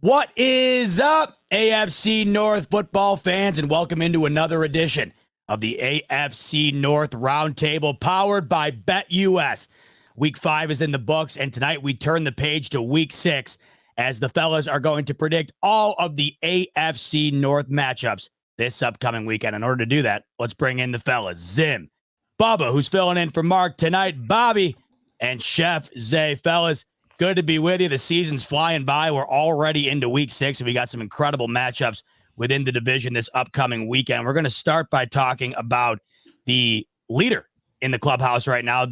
What is up, AFC North football fans, and welcome into another edition of the AFC North Roundtable powered by BetUS. Week 5 is in the books, and tonight we turn the page to Week 6 as the fellas are going to predict all of the AFC North matchups this upcoming weekend. In order to do that, let's bring in the fellas. Zim, Bubba, who's filling in for Mark tonight, Bobby, and Chef Zay. Fellas, good to be with you. The season's flying by. We're already into Week 6, and we got some incredible matchups within the division this upcoming weekend. We're going to start by talking about the leader in the clubhouse right now.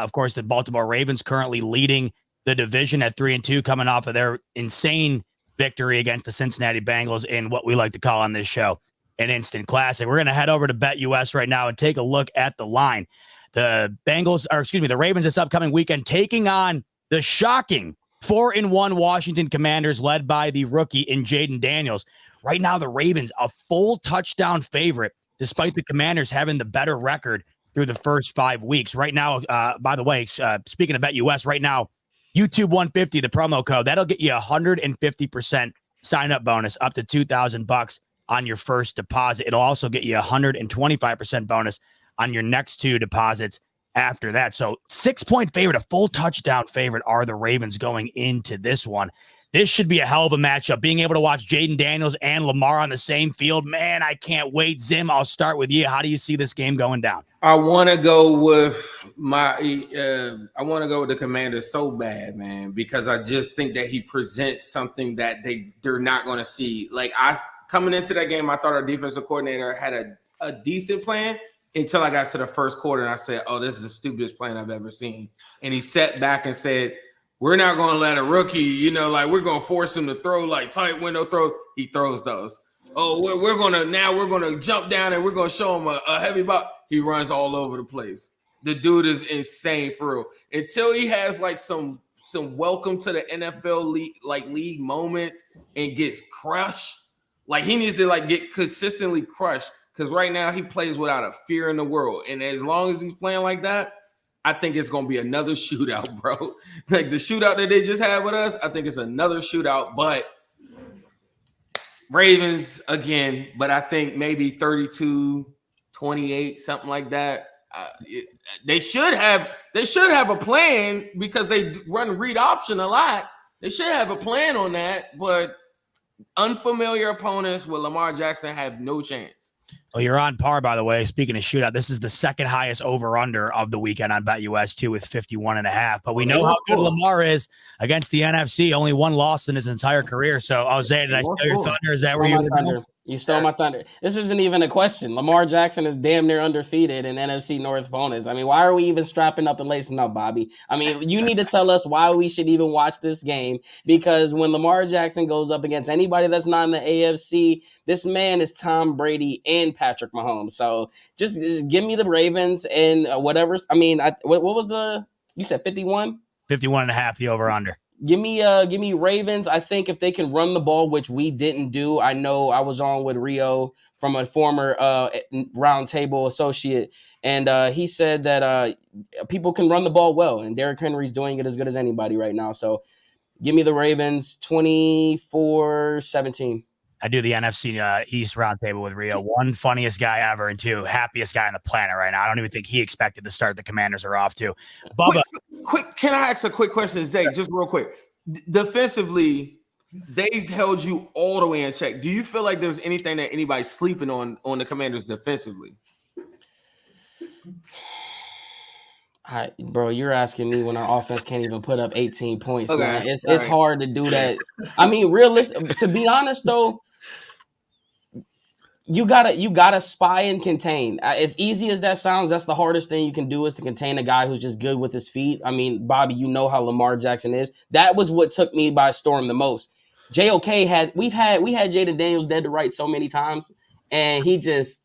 Of course, the Baltimore Ravens currently leading the division at 3-2, coming off of their insane victory against the Cincinnati Bengals in what we like to call on this show an instant classic. We're going to head over to BetUS right now and take a look at the line. The Ravens this upcoming weekend taking on the shocking 4-1 Washington Commanders led by the rookie in Jaden Daniels. Right now, the Ravens a full touchdown favorite, despite the Commanders having the better record through the first 5 weeks. Right now, by the way, speaking of BetUS, right now, YouTube 150, the promo code, that'll get you 150% sign-up bonus up to $2,000 on your first deposit. It'll also get you 125% bonus on your next 2 deposits after that. So 6-point favorite, a full touchdown favorite are the Ravens going into this one. This should be a hell of a matchup. Being able to watch Jaden Daniels and Lamar on the same field, man, I can't wait. Zim, I'll start with you. How do you see this game going down? I want to go with the Commanders so bad, man, because I just think that he presents something that they're not going to see. Like, coming into that game, I thought our defensive coordinator had a decent plan until I got to the first quarter, and I said, oh, this is the stupidest plan I've ever seen. And he sat back and said, we're not going to let a rookie, we're going to force him to throw like tight window throw. He throws those. Oh, we're going to jump down and we're going to show him a heavy ball. He runs all over the place. The dude is insane for real. Until he has like some welcome to the NFL league moments and gets crushed. Like, he needs to get consistently crushed. Because right now he plays without a fear in the world. And as long as he's playing like that, I think it's going to be another shootout, bro. Like the shootout that they just had with us, I think it's another shootout. But Ravens again, but I think maybe 32-28, something like that. They should have a plan because they run read option a lot. They should have a plan on that, but unfamiliar opponents with Lamar Jackson have no chance. Well, you're on par, by the way. Speaking of shootout, this is the second highest over-under of the weekend on BetUS, too, with 51.5. But we know how good Lamar is against the NFC. Only one loss in his entire career. So, Zay, did I steal your thunder? Is that where you thunder? You stole my thunder. This isn't even a question. Lamar Jackson is damn near undefeated in NFC North opponents. I mean, why are we even strapping up and lacing up, Bobby? I mean, you need to tell us why we should even watch this game, because when Lamar Jackson goes up against anybody that's not in the AFC, this man is Tom Brady and Patrick Mahomes. So just give me the Ravens and whatever. I mean, what was you said 51? 51.5, the over-under. Give me Ravens. I think if they can run the ball, which we didn't do. I know I was on with Rio from a former roundtable associate, and he said that people can run the ball well, and Derrick Henry's doing it as good as anybody right now. So give me the Ravens 24-17. I do the NFC East roundtable with Rio. 1, funniest guy ever, and 2, happiest guy on the planet right now. I don't even think he expected the start the Commanders are off to. Bubba. Quick, can I ask a quick question, Zay? Just real quick. Defensively, they held you all the way in check. Do you feel like there's anything that anybody's sleeping on the Commanders defensively? Bro, you're asking me when our offense can't even put up 18 points. Okay. Man. It's hard to do that. I mean, realistic. To be honest, though, you gotta spy and contain. As easy as that sounds, that's the hardest thing you can do, is to contain a guy who's just good with his feet. I mean, Bobby, you know how Lamar Jackson is. That was what took me by storm the most. JOK we had Jaden Daniels dead to rights so many times, and he just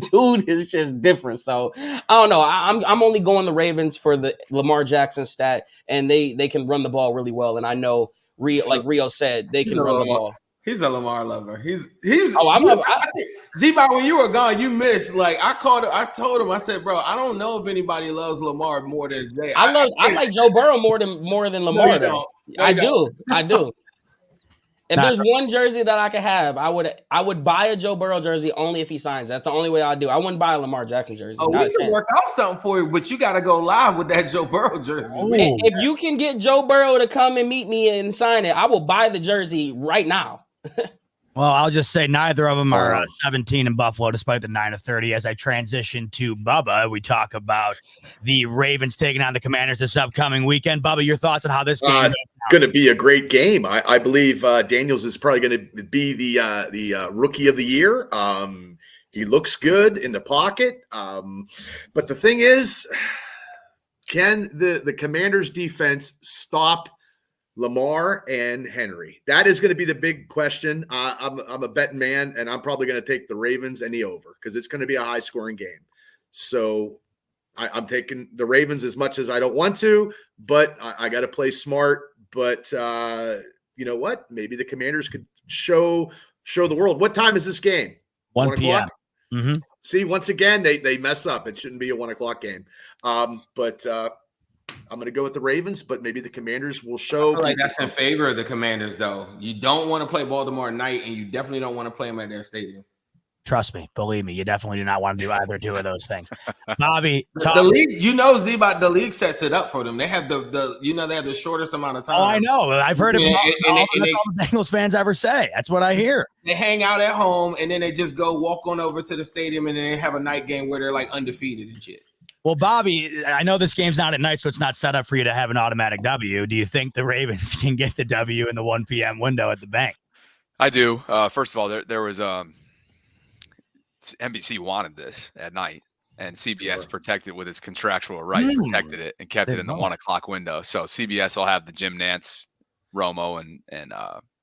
dude is just different. So I don't know. I'm only going the Ravens for the Lamar Jackson stat, and they can run the ball really well. And I know like Rio said, they can run the ball. He's a Lamar lover. He's. Z-Bot, when you were gone, you missed. Like I told him. I said, bro, I don't know if anybody loves Lamar more than Jay. I like Joe Burrow more than Lamar. No, I do. If there's one jersey that I could have, I would buy a Joe Burrow jersey only if he signs. That's the only way I'd do. I wouldn't buy a Lamar Jackson jersey. Oh, Not we a can chance. work out something for you, but you got to go live with that Joe Burrow jersey. If you can get Joe Burrow to come and meet me and sign it, I will buy the jersey right now. Well, I'll just say neither of them are 17 in Buffalo, despite the 9-30. As I transition to Bubba, we talk about the Ravens taking on the Commanders this upcoming weekend. Bubba, your thoughts on how this game is going to be a great game. I believe Daniels is probably going to be the rookie of the year. He looks good in the pocket. But the thing is, can the Commanders defense stop Lamar and Henry? That is going to be the big question. I'm a betting man, and I'm probably going to take the Ravens and the over because it's going to be a high-scoring game. So I'm taking the Ravens as much as I don't want to, but I got to play smart. But you know what? Maybe the Commanders could show the world. What time is this game? 1 p.m. Mm-hmm. See, once again, they mess up. It shouldn't be a 1 o'clock game. But I'm going to go with the Ravens, but maybe the Commanders will show. I feel like that's in favor of the Commanders, though. You don't want to play Baltimore at night, and you definitely don't want to play them at their stadium. Trust me, believe me, you definitely do not want to do either two of those things. Bobby, the league, Z-Bot, the league sets it up for them. They have they have the shortest amount of time. Oh, I know. I've heard that's all the Bengals fans ever say. That's what I hear. They hang out at home, and then they just go walk on over to the stadium, and then they have a night game where they're like undefeated and shit. Well, Bobby, I know this game's not at night, so it's not set up for you to have an automatic W. Do you think the Ravens can get the W in the 1 p.m. window at the bank? I do. First of all, there was NBC wanted this at night, and CBS protected with its contractual right, protected it and kept it in the 1 o'clock window. So CBS will have the Jim Nantz, Romo, and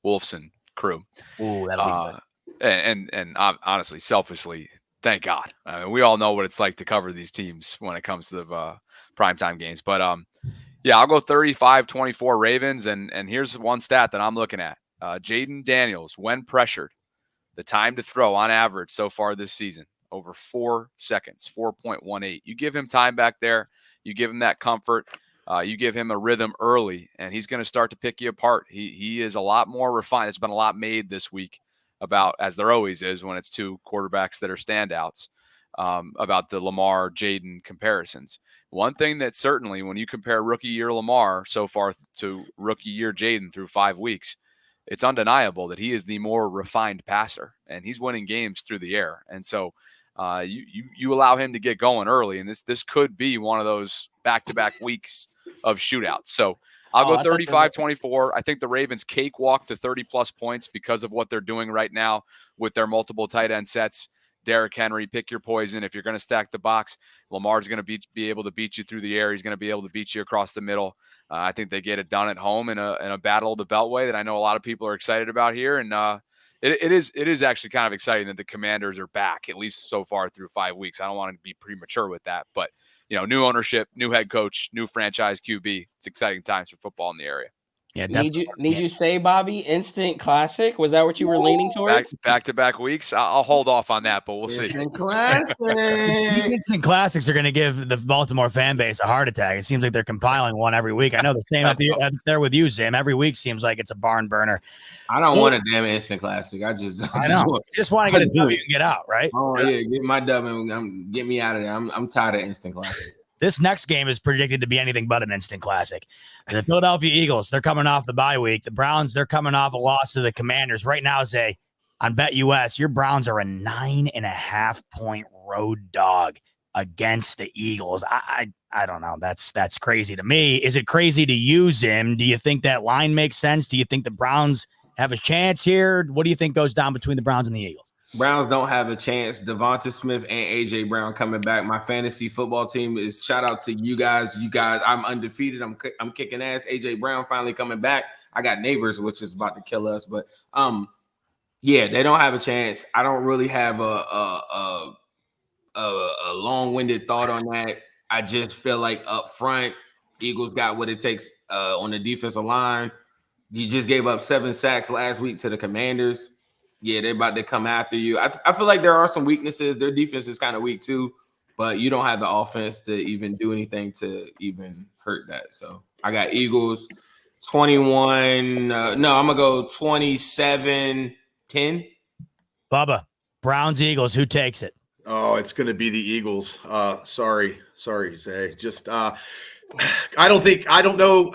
Wolfson crew. Ooh, that'll be good. And honestly, selfishly, thank God. I mean, we all know what it's like to cover these teams when it comes to the primetime games. But yeah, I'll go 35-24 Ravens. And here's one stat that I'm looking at. Jaden Daniels, when pressured, the time to throw on average so far this season, over 4 seconds, 4.18. You give him time back there. You give him that comfort. You give him a rhythm early, and he's going to start to pick you apart. He is a lot more refined. There's been a lot made this week about, as there always is when it's two quarterbacks that are standouts, about the Lamar Jaden comparisons. One thing that certainly, when you compare rookie year Lamar so far to rookie year Jaden through 5 weeks, it's undeniable that he is the more refined passer, and he's winning games through the air. And so you allow him to get going early, and this could be one of those back-to-back weeks of shootouts. So I'll go 35-24. I think the Ravens cakewalk to 30-plus points because of what they're doing right now with their multiple tight end sets. Derrick Henry, pick your poison. If you're going to stack the box, Lamar's going to be able to beat you through the air. He's going to be able to beat you across the middle. I think they get it done at home in a battle of the Beltway that I know a lot of people are excited about here. And it is actually kind of exciting that the Commanders are back, at least so far through 5 weeks. I don't want to be premature with that, but new ownership, new head coach, new franchise QB. It's exciting times for football in the area. Yeah, need you say, Bobby, instant classic? Was that what you were leaning towards? Back-to-back weeks. I'll hold off on that, but we'll see. Instant classic. These instant classics are going to give the Baltimore fan base a heart attack. It seems like they're compiling one every week. I know the same up there with you, Zim. Every week seems like it's a barn burner. I don't want a damn instant classic. I know. You just want to get a W and get out, right? Oh yeah, get my W and get me out of there. I'm tired of instant classic. This next game is predicted to be anything but an instant classic. The Philadelphia Eagles, they're coming off the bye week. The Browns, they're coming off a loss to the Commanders. Right now, Zay, on BetUS, your Browns are a 9.5-point road dog against the Eagles. I don't know. That's crazy to me. Is it crazy to you, Zim? Do you think that line makes sense? Do you think the Browns have a chance here? What do you think goes down between the Browns and the Eagles? Browns don't have a chance. Devonta Smith and A.J. Brown coming back. My fantasy football team is shout out to you guys. You guys, I'm undefeated. I'm kicking ass. A.J. Brown finally coming back. I got neighbors, which is about to kill us. But yeah, they don't have a chance. I don't really have a long-winded thought on that. I just feel like up front, Eagles got what it takes on the defensive line. You just gave up 7 sacks last week to the Commanders. Yeah, they're about to come after you. I feel like there are some weaknesses. Their defense is kind of weak too, but you don't have the offense to even do anything to even hurt that. So I got Eagles 21. No, I'm going to go 27-10. Bubba, Browns, Eagles, who takes it? Oh, it's going to be the Eagles. Sorry, Zay. Just I don't know.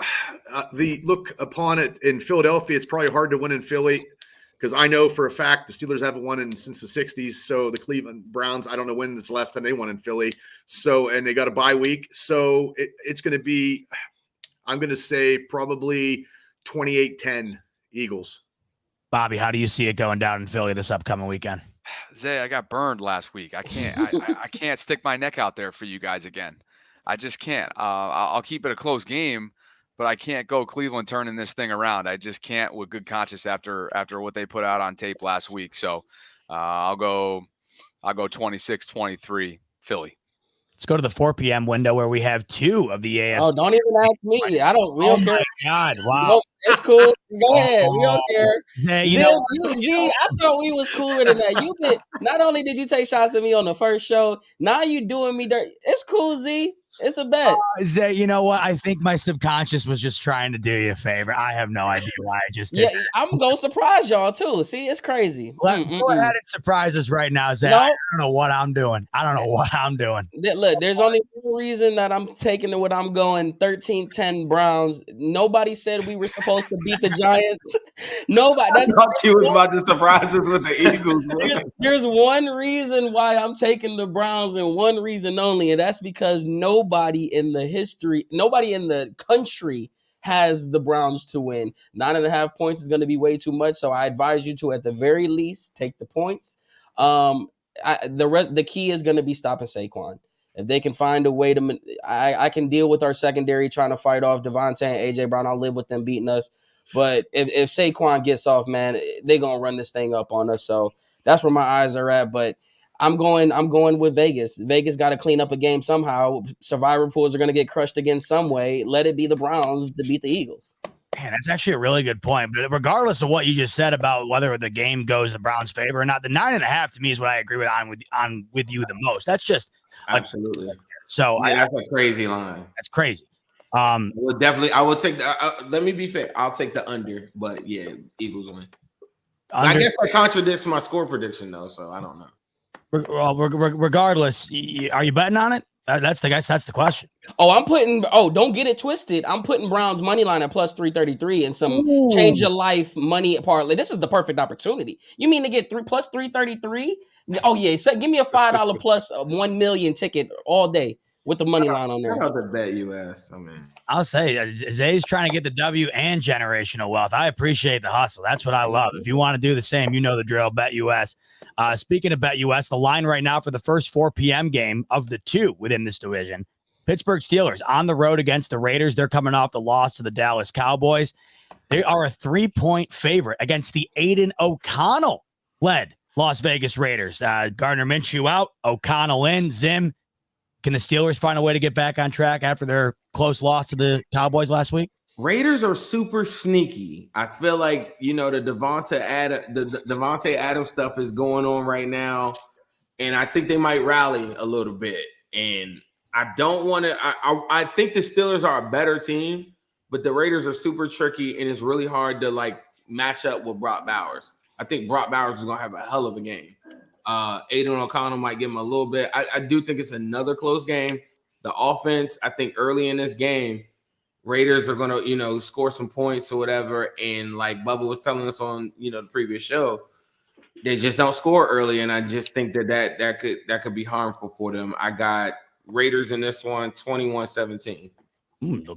The look upon it in Philadelphia, it's probably hard to win in Philly because I know for a fact the Steelers haven't won since the 60s. So the Cleveland Browns, I don't know when is the last time they won in Philly. So, and they got a bye week. So it's going to be, I'm going to say probably 28-10 Eagles. Bobby, how do you see it going down in Philly this upcoming weekend? Zay, I got burned last week. I can't stick my neck out there for you guys again. I just can't. I'll keep it a close game, but I can't go Cleveland turning this thing around. I just can't with good conscience after what they put out on tape last week. So I'll go 26-23 Philly. Let's go to the 4 p.m. window where we have two of the AFC. Oh, don't even ask me. We don't care. My God, wow. No, it's cool. Go ahead. We don't care. Yeah, I thought we was cooler than that. Not only did you take shots at me on the first show, now you doing me dirt. It's cool, Z. It's a bet. Zay, you know what? I think my subconscious was just trying to do you a favor. I have no idea why I just did. Yeah, I'm gonna surprise y'all too. See, it's crazy. Go ahead and surprise us right now, Zay. No. I don't know what I'm doing. Look, there's only one reason that I'm taking what I'm going 13-10 Browns. Nobody said we were supposed to beat the Giants. Nobody. I thought you was about to surprise us with the Eagles. There's one reason why I'm taking the Browns and one reason only, and that's because nobody in the country has the Browns to win. 9.5 points is going to be way too much, so I advise you to, at the very least, take the points. The key is going to be stopping Saquon. If they can find a way to, I can deal with our secondary trying to fight off Devontae and AJ Brown. I'll live with them beating us. But if Saquon gets off, man, they're gonna run this thing up on us. So that's where my eyes are at. But I'm going with Vegas. Vegas got to clean up a game somehow. Survivor pools are going to get crushed again some way. Let it be the Browns to beat the Eagles. Man, that's actually a really good point. But regardless of what you just said about whether the game goes the Browns' favor or not, the 9.5 to me is what I agree with with you the most. That's just absolutely. So that's a crazy line. That's crazy. I will take the. Let me be fair. I'll take the under, but yeah, Eagles win. I guess that contradicts my score prediction though, so I don't know. Regardless, are you betting on it? That's the question. Don't get it twisted. I'm putting Browns money line at plus 333 and some change your life money parlay. This is the perfect opportunity. You mean to get plus 333? Oh yeah, so give me a $5 plus 1 million ticket all day with the money line on there. Shout out to Bet US. I'll say Zay's trying to get the W and generational wealth. I appreciate the hustle. That's what I love. If you want to do the same, you know the drill. Bet US. Speaking of Bet US, the line right now for the first 4 p.m. game of the two within this division, Pittsburgh Steelers on the road against the Raiders. They're coming off the loss to the Dallas Cowboys. They are a 3-point favorite against the Aiden O'Connell-led Las Vegas Raiders. Gardner Minshew out, O'Connell in, Zim. Can the Steelers find a way to get back on track after their close loss to the Cowboys last week? Raiders are super sneaky. I feel like, the Devontae Adams stuff is going on right now, and I think they might rally a little bit. And I don't want to. I think the Steelers are a better team, but the Raiders are super tricky, and it's really hard to match up with Brock Bowers. I think Brock Bowers is going to have a hell of a game. Aiden O'Connell might give him a little bit. I do think it's another close game. The offense, I think early in this game, Raiders are going to, score some points or whatever. And like Bubba was telling us on, the previous show, they just don't score early. And I just think that could be harmful for them. I got Raiders in this one, 21-17.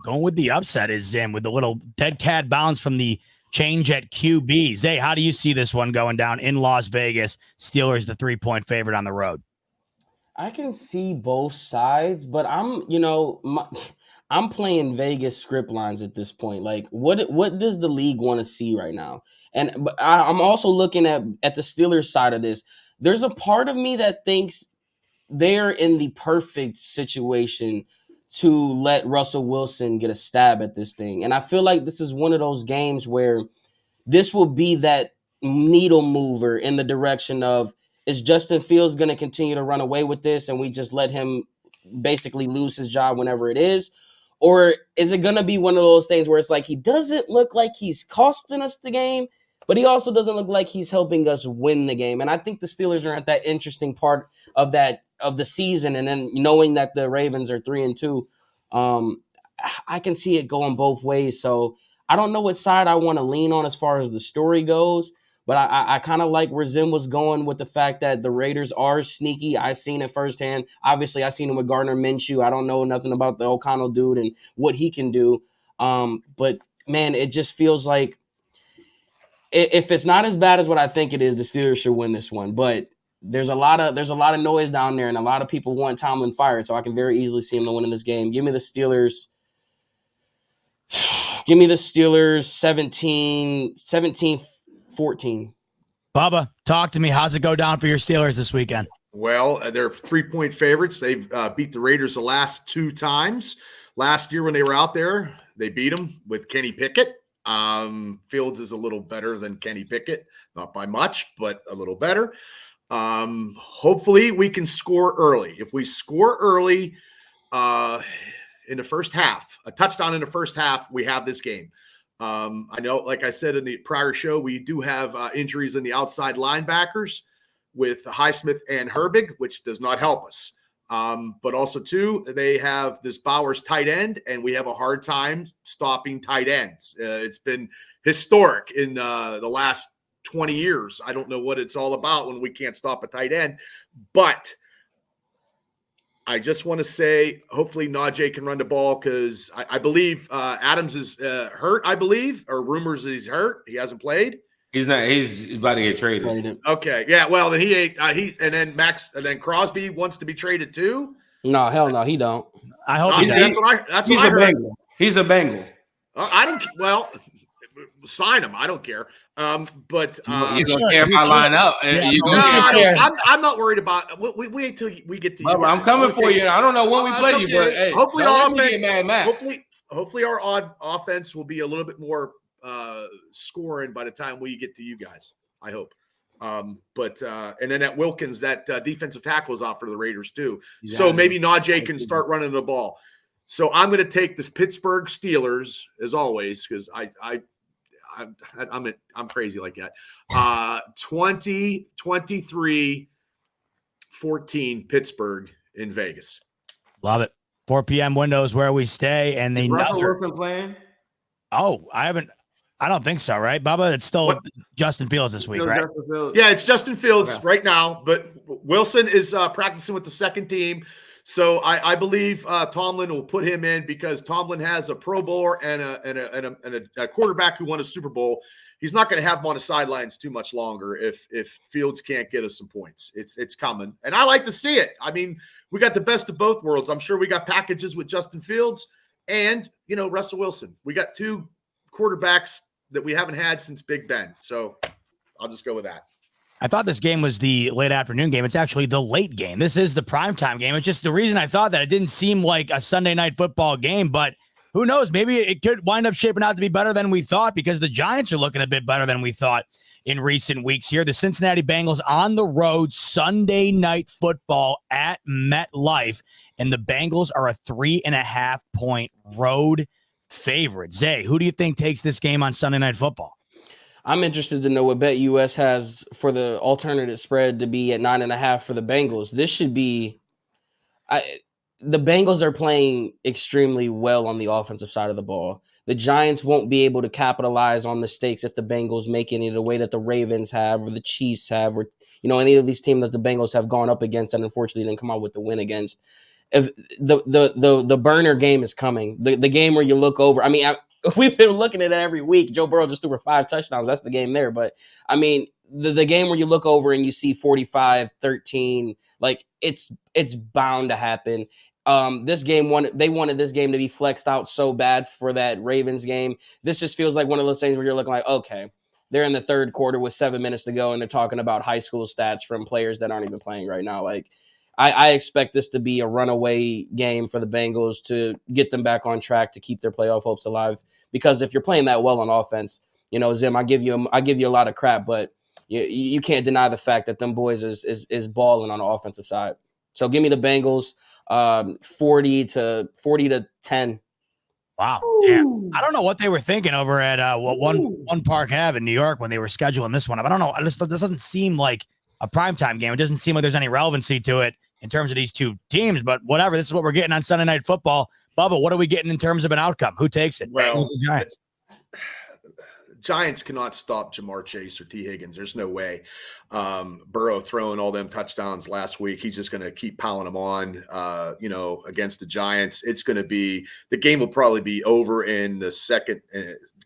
Going with the upset is Zim with the little dead cat bounce from the change at QB. Zay, how do you see this one going down in Las Vegas? Steelers, the 3-point favorite on the road. I can see both sides, but I'm playing Vegas script lines at this point. Like, what does the league want to see right now? But I'm also looking at the Steelers side of this. There's a part of me that thinks they're in the perfect situation to let Russell Wilson get a stab at this thing. And I feel like this is one of those games where this will be that needle mover in the direction of, is Justin Fields going to continue to run away with this and we just let him basically lose his job whenever it is? Or is it going to be one of those things where it's like he doesn't look like he's costing us the game, but he also doesn't look like he's helping us win the game? And I think the Steelers are at that interesting part of the season. And then knowing that the Ravens are 3-2, I can see it going both ways. So I don't know what side I want to lean on as far as the story goes. But I kind of like where Zim was going with the fact that the Raiders are sneaky. I seen it firsthand. Obviously, I seen it with Gardner Minshew. I don't know nothing about the O'Connell dude and what he can do. But man, it just feels like if it's not as bad as what I think it is, the Steelers should win this one. But there's a lot of noise down there, and a lot of people want Tomlin fired. So I can very easily see him to win in this game. Give me the Steelers. Give me the Steelers 17-14. Bubba, talk to me. How's it go down for your Steelers this weekend? Well, they're 3-point favorites. They've beat the Raiders the last 2 times. Last year when they were out there, they beat them with Kenny Pickett. Fields is a little better than Kenny Pickett, not by much, but a little better. Hopefully we can score early. If we score early in the first half, a touchdown in the first half, we have this game. I know, like I said in the prior show, we do have injuries in the outside linebackers with Highsmith and Herbig, which does not help us. But also, too, they have this Bowers tight end, and we have a hard time stopping tight ends. It's been historic in the last 20 years. I don't know what it's all about when we can't stop a tight end. But I just want to say, hopefully Najee can run the ball because I believe Adams is hurt, I believe, or rumors that he's hurt. He hasn't played. He's not. He's about to get traded. Okay, yeah. Well, then he ain't. And then Crosby wants to be traded too. No, hell no, he don't. I hope that's what I heard. Bengal. He's a Bengal. I don't. Well, sign him. I don't care. But you don't care if I line up. I'm not worried about. We wait till we get to you. I'm coming for you. I don't know when we play you, but hey, hopefully our offense. Hopefully our offense will be a little bit more scoring by the time we get to you guys. I hope. But and then at Wilkins, that defensive tackle is out for the Raiders too. So maybe Najee can start running the ball. So I'm going to take this Pittsburgh Steelers as always because I'm crazy like that. 20-23-14 Pittsburgh in Vegas. Love it. 4 p.m. windows where we stay, and they Russell Wilson playing. Oh, I don't think so, right, Bubba? It's still Justin Fields this week, right? Yeah, it's Justin Fields right now, but Wilson is practicing with the second team. So I believe Tomlin will put him in because Tomlin has a Pro Bowler and a quarterback who won a Super Bowl. He's not going to have him on the sidelines too much longer if Fields can't get us some points. It's coming, and I like to see it. I mean, we got the best of both worlds. I'm sure we got packages with Justin Fields and Russell Wilson. We got 2 quarterbacks that we haven't had since Big Ben. So I'll just go with that. I thought this game was the late afternoon game. It's actually the late game. This is the primetime game. It's just the reason I thought that it didn't seem like a Sunday night football game, but who knows? Maybe it could wind up shaping out to be better than we thought because the Giants are looking a bit better than we thought in recent weeks here. The Cincinnati Bengals on the road, Sunday night football at MetLife, and the Bengals are a 3.5-point road favorite. Zay, who do you think takes this game on Sunday night football? I'm interested to know what BetUS has for the alternative spread to be at 9.5 for the Bengals. This should be the Bengals are playing extremely well on the offensive side of the ball. The Giants won't be able to capitalize on mistakes if the Bengals make any the way that the Ravens have or the Chiefs have or any of these teams that the Bengals have gone up against and unfortunately didn't come out with the win against. If the burner game is coming, the game where you look over. I mean, we've been looking at it every week. Joe Burrow just threw for 5 touchdowns. That's the game there. But I mean, the game where you look over and you see 45-13, like it's bound to happen. This game they wanted this game to be flexed out so bad for that Ravens game. This just feels like one of those things where you're looking like, okay, they're in the third quarter with 7 minutes to go and they're talking about high school stats from players that aren't even playing right now. Like I expect this to be a runaway game for the Bengals to get them back on track to keep their playoff hopes alive. Because if you're playing that well on offense, Zim, I give you a lot of crap, but you can't deny the fact that them boys is balling on the offensive side. So give me the Bengals 40-10. Wow. Damn. I don't know what they were thinking over at one Park Ave in New York when they were scheduling this one up. I don't know. This doesn't seem like a primetime game. It doesn't seem like there's any relevancy to it in terms of these two teams, but whatever. This is what we're getting on Sunday Night Football. Bubba, what are we getting in terms of an outcome? Who takes it? Well, Bengals or Giants? Giants cannot stop Jamar Chase or T. Higgins. There's no way. Burrow throwing all them touchdowns last week. He's just going to keep piling them on, against the Giants. It's going to be – the game will probably be over in the second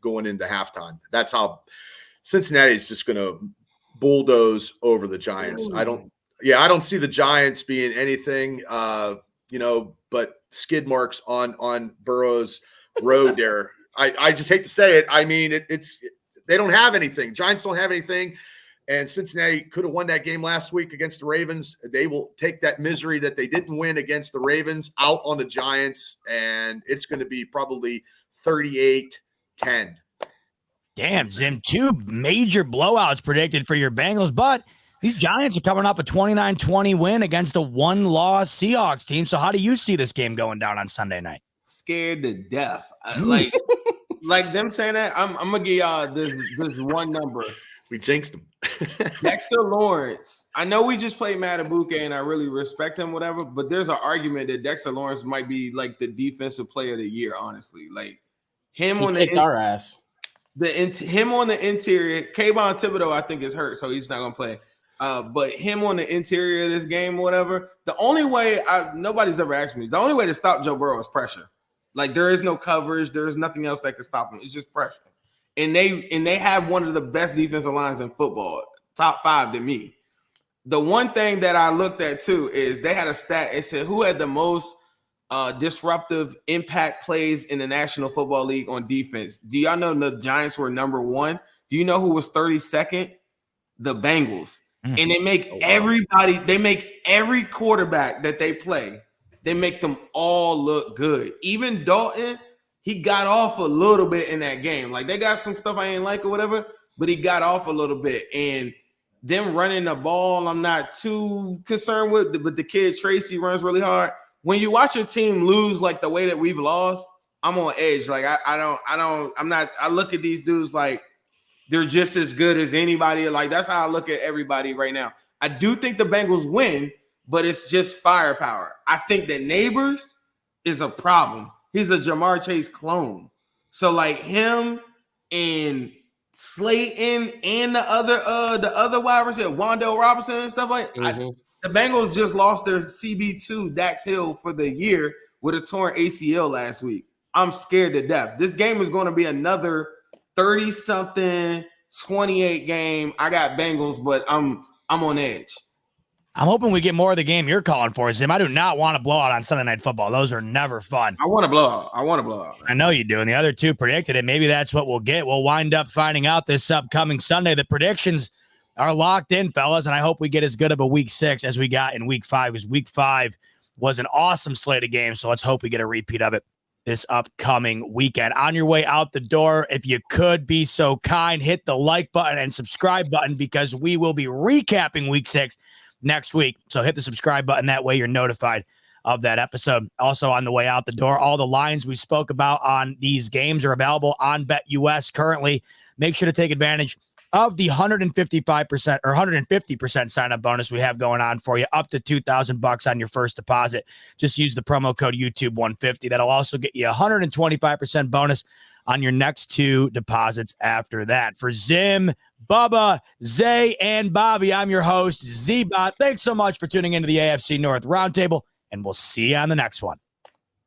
going into halftime. That's how Cincinnati is just going to bulldoze over the Giants. I don't see the Giants being anything, but skid marks on Burrow's road there. I just hate to say it. I mean, it's they don't have anything. Giants don't have anything, and Cincinnati could have won that game last week against the Ravens. They will take that misery that they didn't win against the Ravens out on the Giants, and it's going to be probably 38-10. Damn, Zim, two major blowouts predicted for your Bengals, but these Giants are coming off a 29-20 win against a one-loss Seahawks team. So how do you see this game going down on Sunday night? Scared to death. Like them saying that, I'm gonna give y'all this one number. We jinxed him. Dexter Lawrence. I know we just played Matabuke and I really respect him, whatever, but there's an argument that Dexter Lawrence might be like the defensive player of the year, honestly. Like him He on kicked our ass. Him on the interior. Kayvon Thibodeau, I think, is hurt, so he's not gonna play. But him on the interior of this game, whatever. The only way nobody's ever asked me, the only way to stop Joe Burrow is pressure. Like there is no coverage, there is nothing else that can stop him. It's just pressure. And they have one of the best defensive lines in football, top 5 to me. The one thing that I looked at too is they had a stat. It said who had the most disruptive impact plays in the National Football League on defense. Do y'all know the Giants were number 1? Do you know who was 32nd? The Bengals. And they make everybody, they make every quarterback that they play, they make them all look good. Even Dalton, he got off a little bit in that game. Like they got some stuff I ain't like or whatever, but he got off a little bit. And them running the ball, I'm not too concerned with, but the kid Tracy runs really hard. When you watch your team lose like the way that we've lost, I'm on edge. Like I look at these dudes like they're just as good as anybody. Like that's how I look at everybody right now. I do think the Bengals win, but it's just firepower. I think that Neighbors is a problem. He's a Jamar Chase clone. So like him and Slayton and the other wide receiver, Wandale Robinson and stuff like that. The Bengals just lost their CB2, Dax Hill, for the year with a torn ACL last week. I'm scared to death. This game is going to be another 30-something, 28 game. I got Bengals, but I'm on edge. I'm hoping we get more of the game you're calling for, Zim. I do not want to blow out on Sunday Night Football. Those are never fun. I want to blow out. I know you do. And the other two predicted it. Maybe that's what we'll get. We'll wind up finding out this upcoming Sunday. The predictions are locked in, fellas, and I hope we get as good of a week 6 as we got in week 5, because week 5 was an awesome slate of games. So let's hope we get a repeat of it this upcoming weekend. On your way out the door, if you could be so kind, hit the like button and subscribe button, because we will be recapping week 6 next week. So hit the subscribe button. That way you're notified of that episode. Also on the way out the door, all the lines we spoke about on these games are available on BetUS currently. Make sure to take advantage of the 155% or 150% sign-up bonus we have going on for you, up to $2,000 on your first deposit. Just use the promo code YouTube150. That'll also get you a 125% bonus on your next 2 deposits after that. For Zim, Bubba, Zay, and Bobby, I'm your host, Z-Bot. Thanks so much for tuning into the AFC North Roundtable, and we'll see you on the next one.